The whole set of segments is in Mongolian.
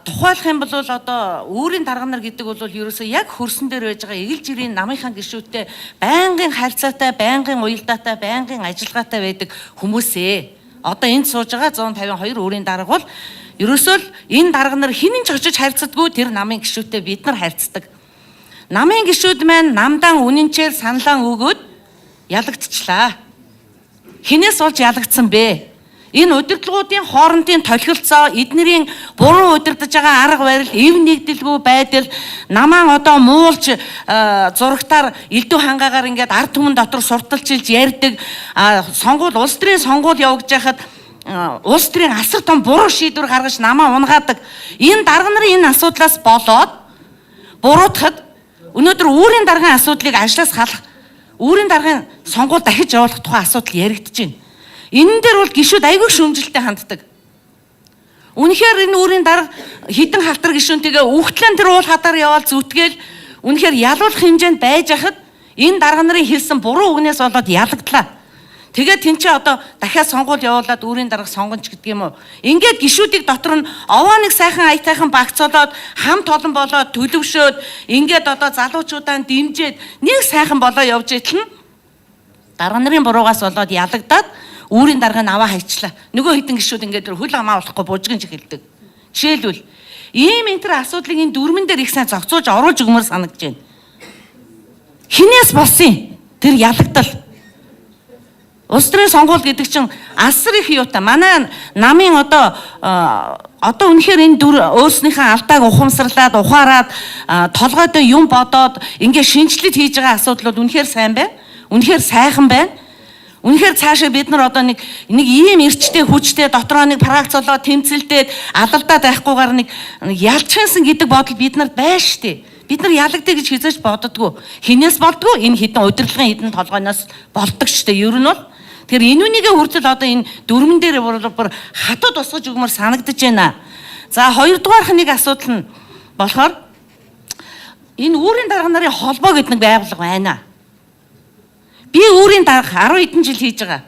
тухайлах юм бол одоо өөрийн дарга нар гэдэг бол ерөөсөө яг хөрсөн дээр байж байгаа эгэл жирийн намынхаа гишүүдтэй байнгын харьцаатай, байнгын уялдаатай, байнгын ажиллагаатай байдаг хүмүүсээ. Одоо энд сууж байгаа 152 өөрийн дарга бол ерөөсөө л энэ дарга нар хинэн ч очиж харьцдаггүй, тэр намын гишүүдтэй бид нар харьцдаг. Намын гишүүд маань намдаа үнэнчээр саналаа өгөөд ялагдчихлаа. Хинээс болж ялагдсан бэ? Энэ удирдлагуудын хоорондын толхилцоо, эднэрийн буруу удирдах байгаа арга барил, эв нэгдэлгүй байдал, намаа одоо муулж зурагтаар элдв хангаагаар ингээд ард түмэн дотор сурталчилж ярьдаг, сонгуул улс төрийн сонгуул явагдаж байхад улс төрийн асар том буруу шийдвэр гаргаж намаа унгаадаг. Энэ дарга нарын энэ асуудлаас болоод буруутахад өнөөдөр өөрийн даргын асуудлыг ажлаас халах, өөрийн даргын сонгуул дахиж явуулах тухай асуудал яригдж байна. Энэ дээр бол гишүүд айгүй шүүмжлэлтэй ханддаг. Үнэхээр энэ өөрийн дарга хідэн халтар гишүүнтэйгээ үхтлэн тэр уул хадаар яваал зүтгээл үнэхээр ялуулах хэмжээнд байж хахад энэ дарга нарын хэлсэн буруу үгнээс болоод ялагдлаа. Тэгээд тэнцээ одоо дахиад сонгуул явуулаад өөрийн дарга сонгонч гэдэг юм уу. Ингээд гишүүдийг дотор нь овоо нэг сайхан аятайхан багцолоод хамт олон болоод төлөвшөөд ингээд одоо залуучуудаа дэмжиж нэг сайхан болоо явж итэл нь дарга нарын буруугаас болоод ялагдаад өөрийн дарга нь аваа хайчлаа. Нөгөө хитэн гишүүд ингээд хөл амаа болохгүй бужигж эхэлдэг. Жишээлбэл ийм энэ төр асуудлыг энэ дүрмэн дээр их сайн зохицуулж оруулж өгмөр санагдаж байна. Хинээс болсон тэр ялагдал. Улс төрийн сонгуул гэдэг чинь асар их юутай. Манай намын одоо үнэхээр энэ өөрснийхөө алдааг ухамсарлаад, ухаарад, толгойдоо юм бодоод ингээд шинжилэлт хийж байгаа асуудал бол үнэхээр сайн байна. Үнэхээр сайхан байна. Үнэхээр цаашаа бид нар одоо нэг ийм эрчтэй хүчтэй дотроо нэг практиколоо тэмцэлдээд алдалдаа байхгүйгээр нэг ялчаасан гэдэг бодол бид нарт байна штэ. Бид нар ялагдъя гэж хизээж боддгоо. Хинээс болдгоо энэ хідэн удирдлагын хідэн толгойноос болдог штэ. Ер нь бол тэр энүүнийгээ хүртэл одоо энэ дүрмэн дээр бүр хатууд усгаж өгмөр санагдаж байна. За хоёрдугаарх нэг асуудал нь болохоор энэ өөрийн дарга нарын холбоо гэдэг нэг байгууллага байна. Би өөрийн дарга 10 хэдэн жил хийж байгаа.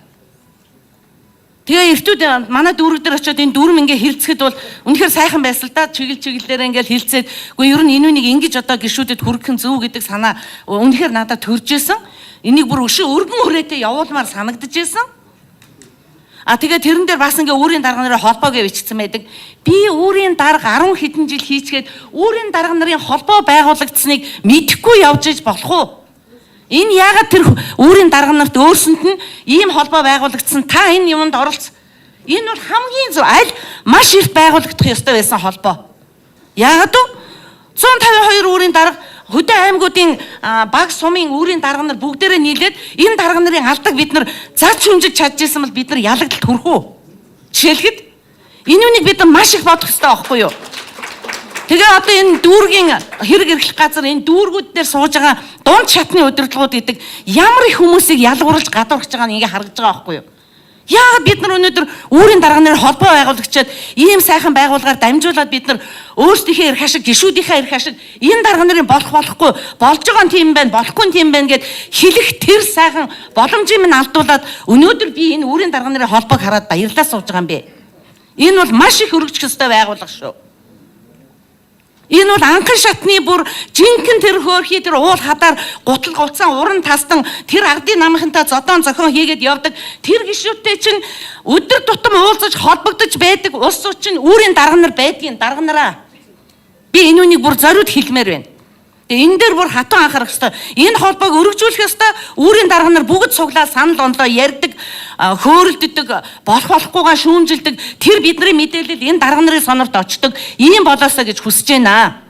Тэгээ эртүүд манай дүүрэг дээр очиод энэ дүрм ингээ хилцэхэд бол үнэхээр сайхан байсан л да. Чиглэлээр ингээл хилцээд үгүй ер нь энүүнийг ингэж одоо гişүүдэд хүргэх нь зөв гэдэг санаа үнэхээр надад төрж исэн. Энийг бүр өшөө өргөн хүрээтэй явуулмаар санагдаж исэн. Тэгээ тэрэн дээр бас ингээ өөрийн дарга нарын холбоо гэж бичсэн байдаг. Би өөрийн дарга 10 хэдэн жил хийчгээд өөрийн дарга нарын холбоо байгуулагдсныг мэдэхгүй явж иж болох уу? Энэ яагаад тэр өөрийн дарга нарт өөрсөнд нь ийм холбоо байгуулагдсан, та энэ юмд оролц. Энэ бол хамгийн зөв, аль маш их байгуулагдах ёстой байсан холбоо. Яагаад вэ? 152 өөрийн дарга хөдөө аймагуудын баг сумын өөрийн дарга нар бүгдээрээ нийлээд энэ дарга нарын алдаг бид нар зад шүмжиж чадчихсан бол бид нар ялагдалт хүрэх үү? Жишээлхэд энэ үнийг бид нар маш их бодох ёстой байхгүй юу? Тэгээ одоо энэ дүүргийн хэрэг эрхлэх газар энэ дүүргүүд дээр сууж байгаа дунд шатны удирдлагууд гэдэг ямар их хүмүүсийг ялгуурлаж гадуурхаж байгааг ингээ харагдаж байгаа байхгүй юу? Яагаад бид нар өнөөдөр өөрийн дарга нарын холбоо байгуулагчаад ийм сайхан байгууллагаар дамжуулаад бид нар өөрсдийнхээ эрх ашиг, гишүүдийнхээ эрх ашиг энэ дарга нарын болохгүй болж байгаа нь тийм байна, болохгүй нь тийм байна гэд хэлэх тэр сайхан боломжийг минь алдуулаад өнөөдөр би энэ өөрийн дарга нарын холбоог хараад баярлалаа сууж байгаа юм бэ. Энэ бол маш их өргөжих ёстой байгууллага шүү. Энэ бол анхан шатны бүр жинхэнэ тэр хөөрхий тэр уул хадаар гутал гуцсан уран тастан тэр ардын намынхантай зодон зохион хийгээд явдаг тэр гишүүдтэй чинь өдөр тутам уулзаж холбогдож байдаг ус сучин өөрийн дарга нар байдгийн дарга нараа. Би энэ үнийг бүр зориуд хэлмээр байна. Тэгээ энэ дээр бүр хатан анхаарах ёстой. Энэ холбоог өргөжүүлэх ёстой. Өөрийн дарга нар бүгд цуглаа санал онлоо ярьдаг, хөөрөлддөг, болохгүйгээ шүүмжилдэг. Тэр бидний мэдээлэл энэ дарга нарын сонорт очдог. Ийм болоосоо гэж хүсэж байна.